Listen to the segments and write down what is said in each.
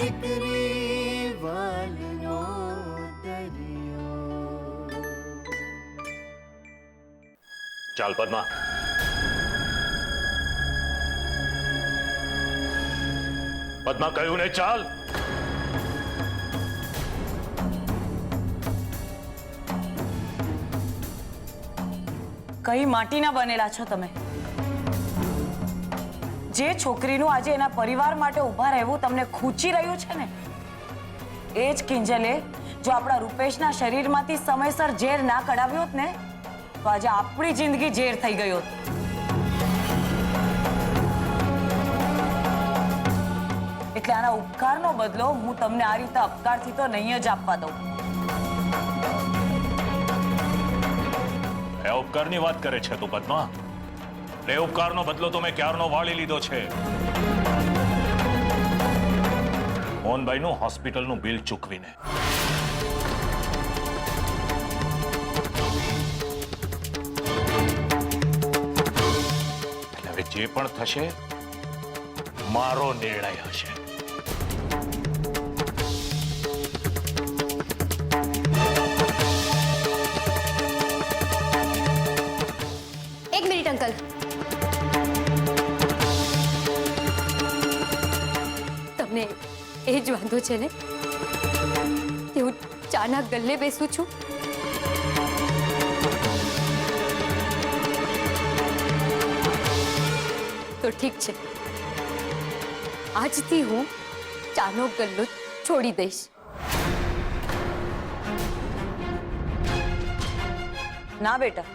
દીકરી વાલનો દરિયો. ચાલ પદ્મા. પદ્મા કહ્યું ને ચાલ. કઈ માટીના બનેલા છો તમે? જે છોકરીનું આજે એના પરિવાર માટે ઊભા રહેવું તમને ખૂંચી રહ્યું છે ને, એ જ કિંજલે જો આપણા રૂપેશના શરીરમાંથી સમયસર ઝેર ના કઢાવ્યો હોત ને તો આજે આપણી જિંદગી ઝેર થઈ ગઈ હોત. એટલે આના ઉપકારનો બદલો હું તમને આ રીતે અપકારથી તો નહીં જ આપવા દઉં. એ ઉપકારની વાત કરે છે તું પદ્મા? એ ઉપકારનો બદલો તો મેં ક્યારનો વાળી લીધો છે. મોહનભાઈનું હોસ્પિટલનું બિલ ચૂકવીને. એટલે હવે જે પણ થશે મારો નિર્ણય હશે. એક મિનિટ અંકલ. તમને એ જ વાંધો છે ને કે હું ચાના ગલ્લે બેસું છું? તો ઠીક છે, આજથી હું ચાનો ગલ્લો છોડી દઈશ. ના બેટા,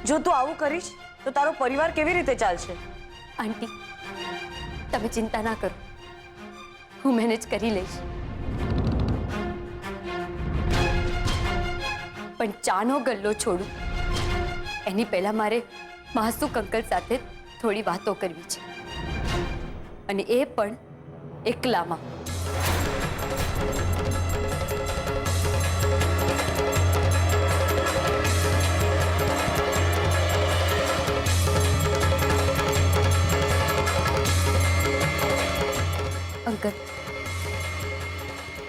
જો તું આવું કરીશ તો તારો પરિવાર કેવી રીતે ચાલશે? આંટી, તમે ચિંતા ના કરો, હું મેનેજ કરી લઈશ. પણ ચાનો ગલ્લો છોડું એની પહેલા મારે માસુક અંકલ સાથે થોડી વાતો કરવી છે, અને એ પણ એકલામાં. અંકલ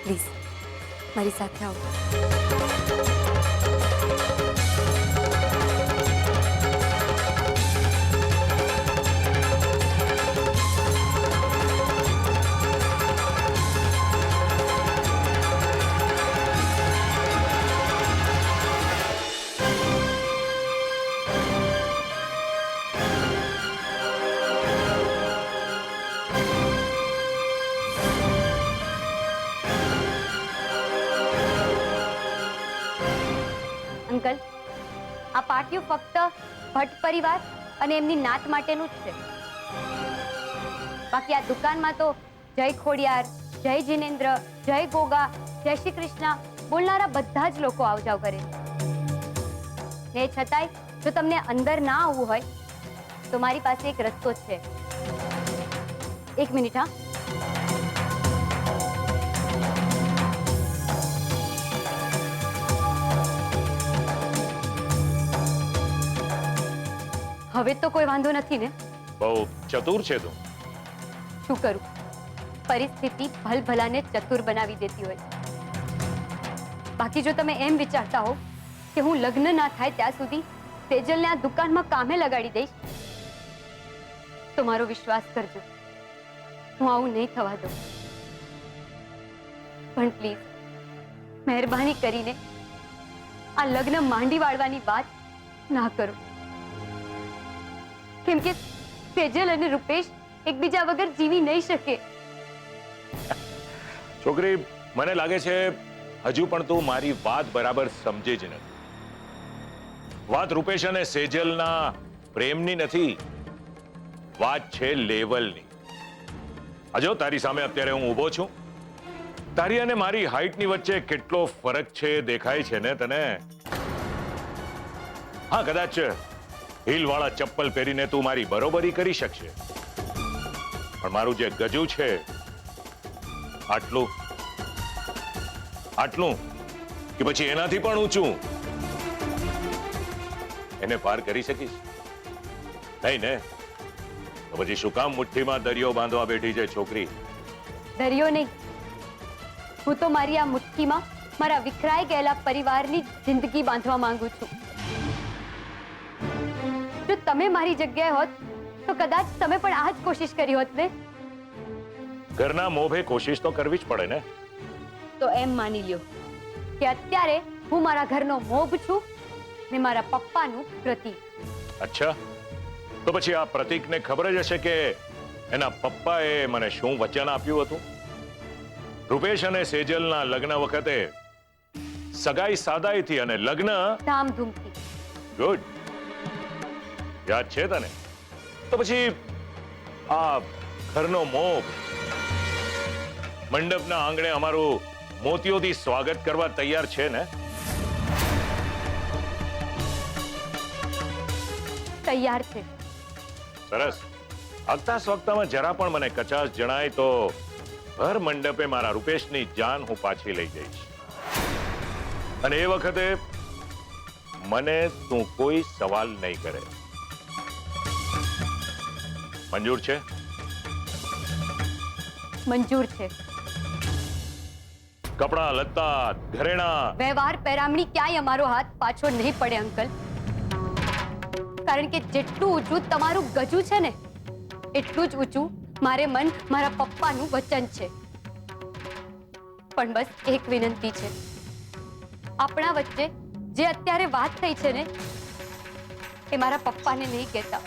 પ્લીઝ મારી સાથે આવો. અંકલ, આ પાટિયું ફક્ત ભટ્ટ પરિવાર અને એમની નાત માટેનું જ છે. બાકી આ દુકાનમાં તો જય ખોડિયાર, જય જીનેન્દ્ર, જય ગોગા, જય શ્રી કૃષ્ણ બોલનારા બધા જ લોકો આવજાવ કરે છે. ને છતાંય જો તમને અંદર ના આવવું હોય તો મારી પાસે એક રસ્તો છે. એક મિનિટ. હા, હવે તો કોઈ વાંધો નથી ને? બહુ ચતુર છે તું. શું કરું, પરિસ્થિતિ ભલભલાને ચતુર બનાવી દેતી હોય. બાકી જો તમે એમ વિચારતા હો કે હું લગ્ન ના થાય ત્યાં સુધી તેજલને આ દુકાનમાં કામે લગાડી દઈશ તો મારો વિશ્વાસ કરજો, હું આવું નહીં થવા દઉં. પણ પ્લીઝ મહેરબાની કરીને આ લગ્ન માંડી વાળવાની વાત ના કરો, કેમ કે તેજલ અને રૂપેશ એકબીજા વગર જીવી નહીં શકે. છોકરી, મને લાગે છે હજુ પણ તું મારી વાત બરાબર સમજી જ નથી. વાત રૂપેશ અને સેજલના પ્રેમની નથી, વાત છે લેવલની. અજો તારી સામે અત્યારે હું ઊભો છું, તારી અને મારી હાઈટની વચ્ચે કેટલો ફરક છે દેખાય છે ને તને? હા, કદાચ હીલ વાળા ચપ્પલ પહેરીને તું મારી બરોબરી કરી શકશે, પણ મારું જે ગજુ છે આટલું આટલું કે પછી એનાથી પણ ઊંચું, એને પાર કરી શકીશ નહીં ને? તો પછી શું કામ મુઠ્ઠીમાં દરિયો બાંધવા બેઠી છે છોકરી? દરિયો નહીં, હું તો મારી આ મુઠ્ઠીમાં મારા વિખરાઈ ગયેલા પરિવારની જિંદગી બાંધવા માંગુ છું. જો તમે મારી જગ્યાએ હોત તો કદાચ તમે પણ આ જ કોશિશ કરી હોત ને. ઘરના મોભે કોશિશ તો કરવી જ પડે ને. તો એમ માની લ્યો કે અત્યારે હું મારા ઘરનો મોભ છું ને મારા પપ્પાનું પ્રતીક. અચ્છા, તો પછી આ પ્રતીકને ખબર જ હશે કે એના પપ્પાએ મને શું વચન આપ્યું હતું. રૂપેશ અને સેજલના લગ્ન વખતે સગાઈ સાદાઈથી અને લગ્ન ધામધૂમથી. ગુડ, યાદ છે તને? તો પછી આ ઘરનો મોભ મંડપના આંગણે અમારું મોતીઓથી સ્વાગત કરવા તૈયાર છે ને? તૈયાર છે. સરસ. આગતા સ્વાગતામાં જરા પણ મને કચાશ જણાય તો ભર મંડપે મારા રૂપેશની જાન હું પાછી લઈ જઈશ. અને એ વખતે મને તું કોઈ સવાલ નહીં કરે. મંજૂર છે? મંજૂર છે. કપડા લત્તા ઘરેણા વ્યવહાર પેરામણી ક્યાંય અમારો હાથ પાછો નહીં પડે અંકલ. કારણ કે જેટલું ઊંચું તમારું ગજું છે ને એટલું જ ઊંચું મારે મન મારા પપ્પાનું વચન છે. પણ બસ એક વિનંતી છે, આપણા વચ્ચે જે અત્યારે વાત થઈ છે ને એ મારા પપ્પાને નહીં કહેતા.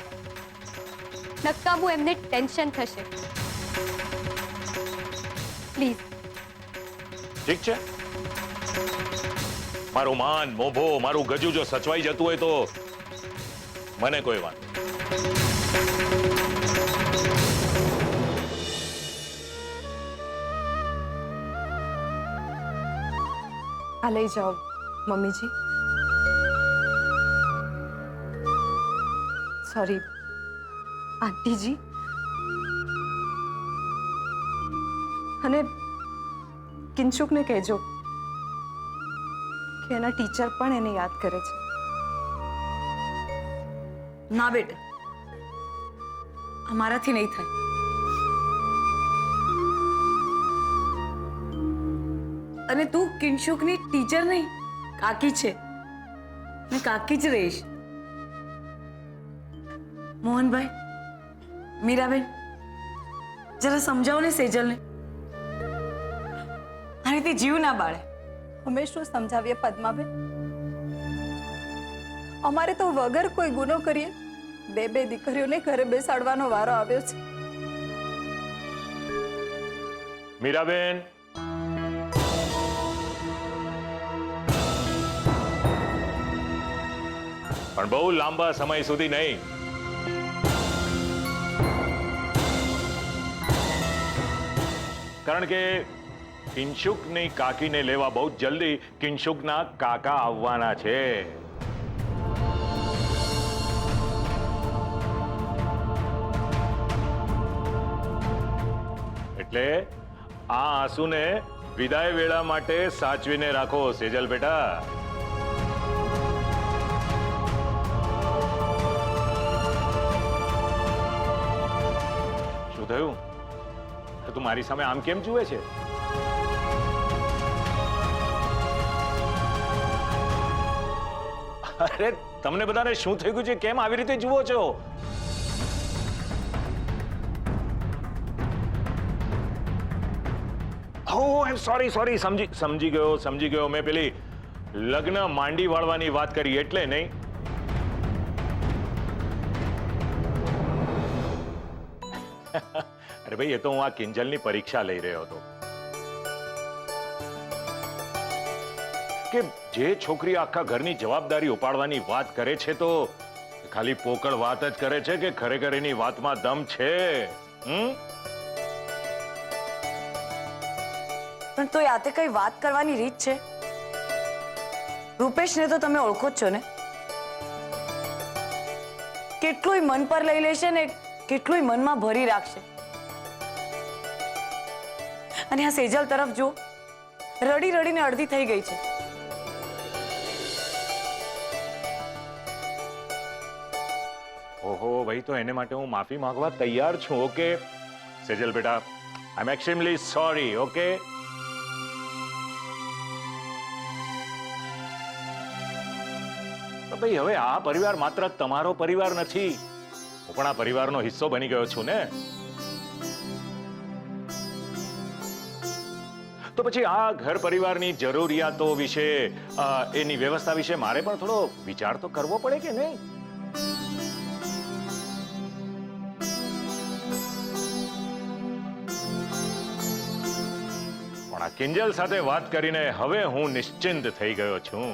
નકામું એમને ટેન્શન થશે. પ્લીઝ. ઠીક છે. મારું માન મોભો મારું ગજુ જો સચવાઈ જતું હોય તો મને કોઈ વાત. આ લઈ જાઓ મમ્મીજી. સોરી આંટીજી. અને કિંશુકને કહેજો કે એના ટીચર પણ એને યાદ કરે છે. ના બેટા, અમારાથી નહીં થાય. અને તું કિંશુકની ટીચર નહીં, કાકી છે ને કાકી જ રહીશ. મોહનભાઈ, મીરાબેન, જરા સમજાવો ને સેજલને. આ રીતે જીવ ના બાળે. અમે શું સમજાવીએ પદ્માબેન? અમારે તો વગર કોઈ ગુનો કરીએ બે દીકરીઓને ઘરે બેસાડવાનો વારો આવ્યો છે. મીરાબેન, પણ બહુ લાંબા સમય સુધી નહીં. કારણ કે કિંશુકની કાકીને લેવા બહુ જલ્દી કિંશુકના કાકા આવવાના છે. એટલે આ આંસુને વિદાય વેળા માટે સાચવીને રાખો સેજલ બેટા. શું થયું? તું મારી સામે આમ કેમ જુએ છે? અરે તમને બધાને શું થઈ ગયું છે? કેમ આવી રીતે જુઓ છો? સોરી સમજી ગયો. મેં પેલી લગ્ન માંડી વાળવાની વાત કરી એટલે નહીં. અરે ભાઈ, એ તો હું આ કિંજલની પરીક્ષા લઈ રહ્યો હતો કે જે છોકરી આખા ઘરની જવાબદારી ઉપાડવાની વાત કરે છે તો ખાલી પોકળ વાત જ કરે છે કે ખરેખર એની વાતમાં દમ છે? પણ તો યાતે કઈ વાત કરવાની રીત છે. રૂપેશને તો તમે ઓળખો જ છો ને. કેટલુંય મન પર લઈ લેશે ને કેટલુંય મનમાં ભરી રાખશે. અને આ સેજલ તરફ જો, રડી રડીને અડધી થઈ ગઈ છે. ઓહો ભાઈ, તો એને માટે હું માફી માંગવા તૈયાર છું. ઓકે સેજલ બેટા, એમ એક્સ્ટ્રીમલી સોરી. ઓકે, ભાઈ હવે આ પરિવાર માત્ર તમારો પરિવાર નથી, હું પણ આ પરિવારનો હિસ્સો બની ગયો છું ને. તો પછી આ ઘર પરિવારની જરૂરિયાતો વિશે, એની વ્યવસ્થા વિશે મારે પણ થોડો વિચાર તો કરવો પડે કે નહીં? પણ આ કિંજલ સાથે વાત કરીને હવે હું નિશ્ચિંત થઈ ગયો છું.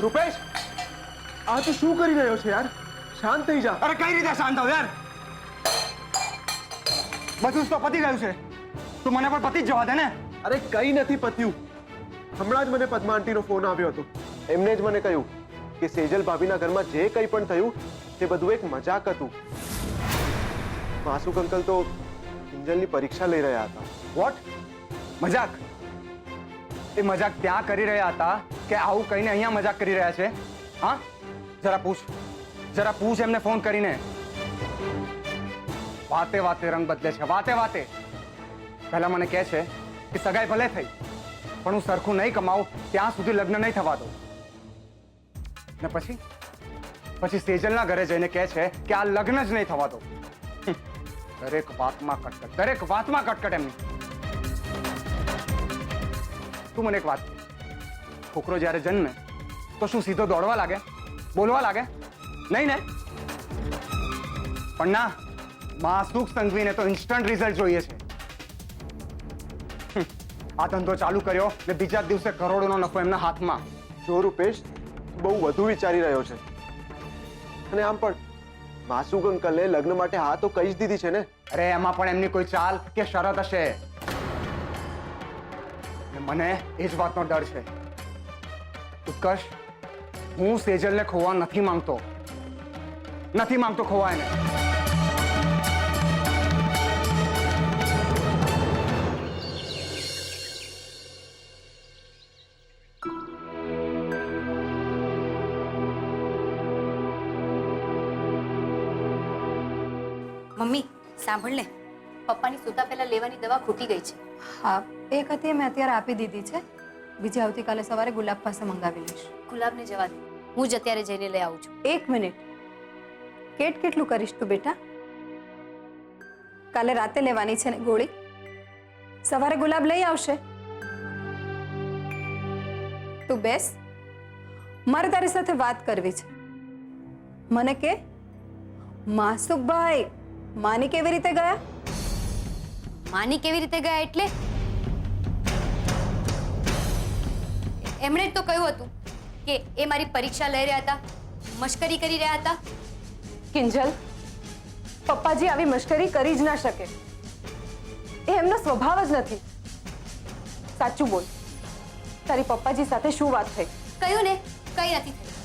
રૂપેશ, આ તું શું કરી રહ્યો છે યાર? શાંત થઈ જા. અરે કઈ રીતે શાંત થાવ યાર? બધું તો પતી ગયું છે, તું મને પણ પતી જ જવા દે ને. અરે કઈ નથી પત્યું. હમણાં જ મને પદ્મા આંટીનો ફોન આવ્યો હતો. એમને જ મને કહ્યું કે સેજલ ભાભીના ઘરમાં જે કંઈ પણ થયું તે બધું એક મજાક હતું. માસુક અંકલ તો કિંજલની પરીક્ષા લઈ રહ્યા હતા. વોટ? મજાક? એ મજાક ત્યાં કરી રહ્યા હતા કે આવું કહીને અહીંયા મજાક કરી રહ્યા છે? હા, જરા પૂછ એમને ફોન કરીને. વાતે વાતે રંગ બદલે છે, વાતે વાતે. પહેલા મને કહે છે કે સગાઈ ભલે થઈ, પણ હું સરખું નહીં કમાવું ત્યાં સુધી લગ્ન નહીં થવા દઉં. ને પછી સેજલના ઘરે જઈને કહે છે કે આ લગ્ન જ નહીં થવા દો. દરેક વાતમાં કટકટ એમની. તું મને એક વાત, છોકરો જ્યારે જન્મે તો શું સીધો દોડવા લાગે, બોલવા લાગે? નહીં ને? પણ ના, માં સુખ સંઘવીને તો ઇન્સ્ટન્ટ રિઝલ્ટ જોઈએ છે. આ ધંધો ચાલુ કર્યો ને બીજા જ દિવસે કરોડોનો નફો એમના હાથમાં. જો રૂપેશ, બહુ વધુ વિચારી રહ્યો છે. અને આમ પણ માસુક અંકલે લગ્ન માટે હા તો કહી જ દીધી છે ને. અરે એમાં પણ એમની કોઈ ચાલ કે શરત હશે. મને એ જ વાતનો ડર છે. ઉત્કર્ષ, હું સેજલને ખોવા નથી માંગતો ખોવા એને. મમ્મી સાંભળ ને, પપ્પાની સૂતા પહેલા લેવાની દવા ખૂટી ગઈ છે. હા, એક હતી મેં અત્યારે આપી દીધી છે. બીજી આવતીકાલે સવારે ગુલાબ પાસે મંગાવી લઈશ. ગુલાબને જવા દે, હું જ અત્યારે જઈને લઈ આવું છું. એક મિનિટ, કેટલું કરીશ તું બેટા? કાલે રાતે લેવાની છે ને ગોળી? સવારે ગુલાબ લઈ આવશે. તું બેસ, મારે તારી સાથે વાત કરવી છે. મને કે માસુકભાઈ માની કેવી રીતે ગયા? માની કેવી રીતે ગયા એટલે? એમણે જ તો કહ્યું હતું કે એ મારી પરીક્ષા લઈ રહ્યા હતા, મશ્કરી કરી રહ્યા હતા. કિંજલ, પપ્પાજી આવી મશ્કરી કરી જ ના શકે. એ એમનો સ્વભાવ જ નથી. સાચું બોલ, તારી પપ્પાજી સાથે શું વાત થઈ? કહ્યું ને, કઈ નથી થયું.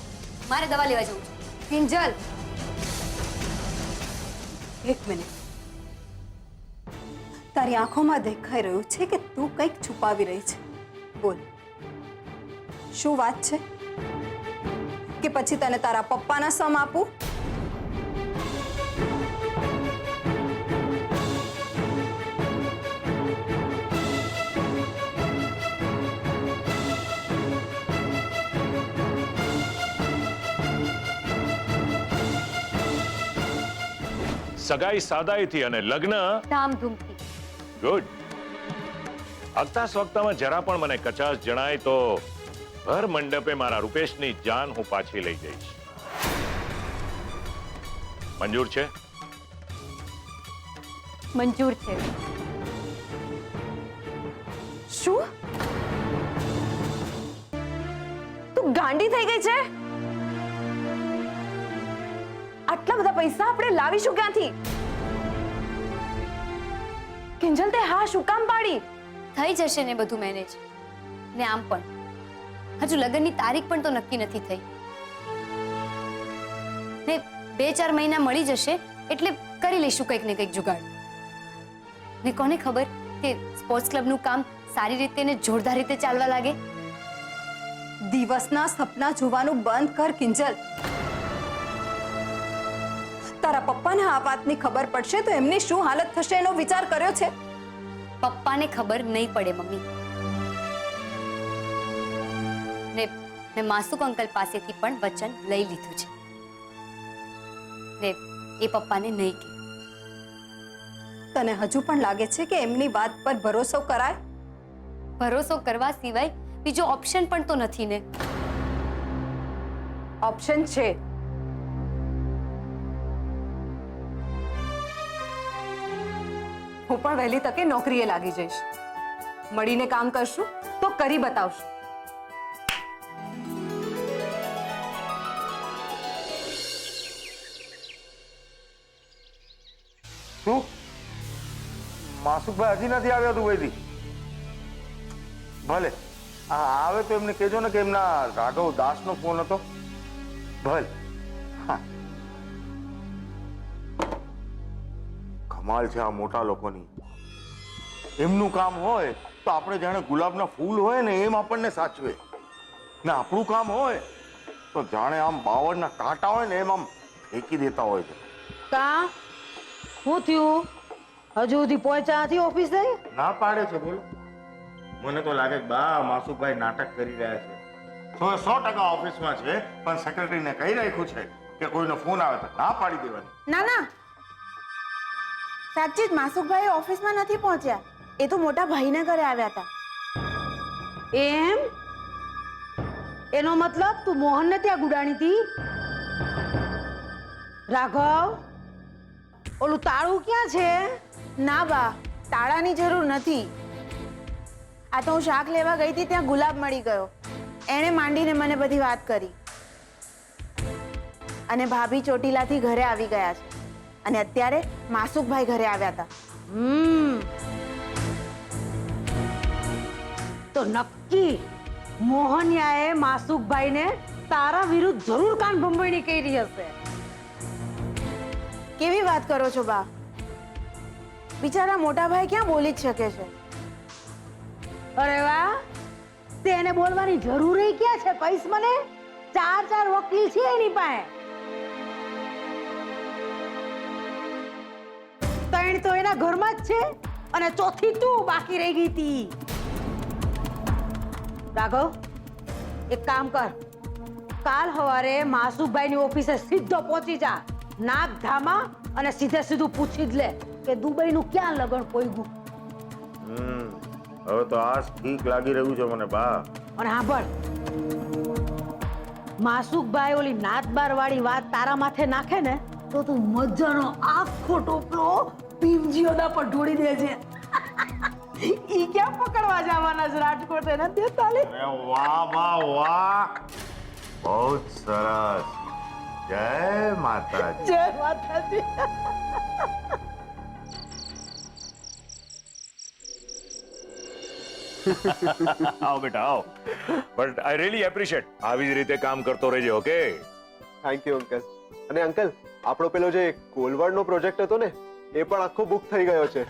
મારે દવા લેવા જવું છે. કિંજલ, એક મિનિટ. તારી આંખોમાં દેખાઈ રહ્યું છે કે તું કંઈક છુપાવી રહી છે. બોલ, શું વાત છે? કે પછી તને તારા પપ્પાના સમ આપું? સગાઈ સાદાઈથી અને લગ્ન ધામધૂમથી. ગુડ. આગતા સ્વગતામાં જરા પણ મને કચાશ જણાય તો ભર મંડપે મારા રૂપેશની જાન હું પાછી લઈ જઈશ. મંજૂર છે? મંજૂર છે. શું? તું ગાંડી થઈ ગઈ છે? આટલા બધા પૈસા આપણે લાવીશું ક્યાંથી? કિંજલ, તે હા શું કામ પાડી? થઈ જશે ને બધું મેનેજ. ને આમ પણ હજુ લગ્નની તારીખ પણ તો નક્કી નથી થઈ ને 2-4 મહિના મળી જશે એટલે કરી લઈશું કંઈક ને કંઈક જુગાડ. ને કોને ખબર કે સ્પોર્ટ્સ ક્લબનું કામ સારી રીતે ને જોરદાર રીતે ચાલવા લાગે. દિવસના સપના જોવાનું બંધ કર કિંજલ. તારા પપ્પાને આ વાતની ખબર પડશે તો એમની શું હાલત થશે એનો વિચાર કર્યો છે? પપ્પાને ખબર નહીં પડે મમ્મી. ને મેં માસુક અંકલ પાસેથી પણ વચન લઈ લીધું છે ને એ પપ્પાને નહીં કહે. તને હજુ પણ લાગે છે કે એમની વાત પર ભરોસો કરાય? ભરોસો કરવા સિવાય બીજો ઓપ્શન પણ તો નથી ને. ઓપ્શન છે. હું પણ વહેલી તકે નોકરીએ લાગી જઈશ. મળીને કામ કરશું તો કરી બતાવશું. શું માસુકભાઈ હજી નથી આવ્યા દુબઈથી? ભલે હા આવે તો એમને કહેજો ને કે એમના રાઘવ દાસનો ફોન હતો. ભલે હા. કમાલ છે આ મોટા લોકોની. એમનું કામ હોય તો આપણે જાણે ગુલાબના ફૂલ હોય ને એમ આપણને સાચવે, ને આપણું કામ હોય તો જાણે આમ બાવળના કાંટા હોય ને એમ આમ ફેંકી દેતા હોય છે. કા શું થયું? હજુ સુધી પહોંચ્યા નથી ઓફિસે? ના પાડે છે. બોલો. મને તો લાગે બા માસુભાઈ નાટક કરી રહ્યા છે. 100% ઓફિસમાં છે પણ સેક્રેટરીને કહી રાખ્યું છે કે કોઈનો ફોન આવે તો ના પાડી દેવાની. ના ના, સાચી જ માસુકભાઈ ઓફિસમાં નથી પહોંચ્યા. એ તો મોટા ભાઈને ઘરે આવ્યા હતા. એમ? એનો મતલબ તું મોહનને ત્યાં ગુડાણી હતી? રાઘવ, ઓલું તાળું ક્યાં છે? ના બા, તાળાની જરૂર નથી. આ તો હું શાક લેવા ગઈ હતી ત્યાં ગુલાબ મળી ગયો. એણે માંડીને મને બધી વાત કરી અને ભાભી ચોટીલાથી ઘરે આવી ગયા છે અને અત્યારે માસુકભાઈ ઘરે આવ્યા હતા. તો નક્કી મોહનિયાએ માસુકભાઈને તારા વિરુદ્ધ જરૂર કાન ભંભણી કરી હશે. કેવી વાત કરો છો બા? બિચારા મોટા ભાઈ ક્યાં બોલી જ શકે છે? અરે વાહ, તેને બોલવાની જરૂર ક્યાં છે? કહીશ મને. 4 વકીલ છે એની પાસે. 3 તો એના ઘરમાં જ છે અને ચોથી તું બાકી રહી ગઈ હતી. રાઘવ, એક કામ કર, કાલ સવારે માસુભાઈની ઓફિસે સીધો પહોંચી જા. નાક ધામા અને સીધે સીધું પૂછી જ લે કે દુબઈનું ક્યાં લગન પોઈગું. હવે તો આ ઠીક લાગી રહ્યું છે મને બા. અને સાંભળ, માસુકભાઈ ઓલી નાતબાર વાળી વાત તારા માથે નાખે ને તો તું મજાનો આખો ટોપલો ભીમજીઓના પર ઢોળી દેજે. ઈ ક્યાં પકડવા જવાના છે રાજકોટ? એના દેતા લે. વાહ વાહ વાહ, બહુ સરસ. જય માતાજી. જય માતાજી. આવો બેટા આવો. But I really appreciate. આવી જ રીતે કામ કરતો રહેજો. ઓકે? Thank you uncle. અને અંકલ, આપણો પેલો જે કોલવડનો પ્રોજેક્ટ હતો ને એ પણ આખો બુક થઈ ગયો છે.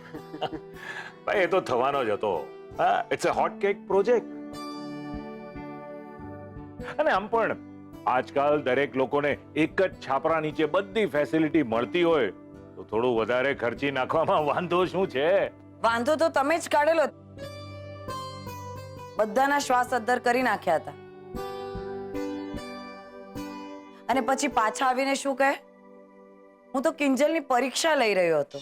ભાઈ એ તો થવાનો જ હતો. હા, it's a hot cake project. અને આમ પણ આજકાલ દરેક લોકોને એક જ છાપરા નીચે બધી ફેસિલિટી મળતી હોય તો થોડું વધારે ખર્ચી નાખવામાં વાંધો શું છે? વાંધો તો તમે જ કાઢેલો. બધાના શ્વાસ અદ્ધર કરી નાખ્યા હતા અને પછી પાછા આવીને શું કહે? હું તો કિંજલની પરીક્ષા લઈ રહ્યો હતો.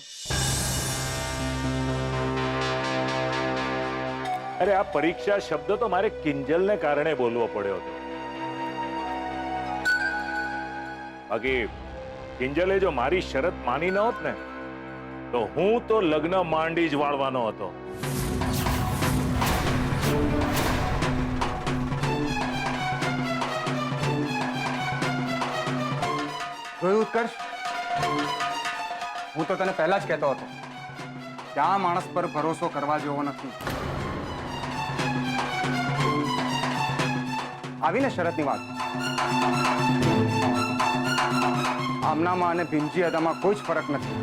અરે આ પરીક્ષા શબ્દ તો મારે કિંજલને કારણે બોલવો પડ્યો હતો. બાકી કિંજલે જો મારી શરત માની ન હોત ને તો હું તો લગ્ન માંડી જ વાળવાનો હતો. જોયું ઉત્કર્ષ, હું તો તને પહેલા જ કહેતો હતો કે આ માણસ પર ભરોસો કરવા જેવો નથી. આવીને શરતની વાત. આમનામાં અને ભીમજી અદામાં કોઈ જ ફરક નથી.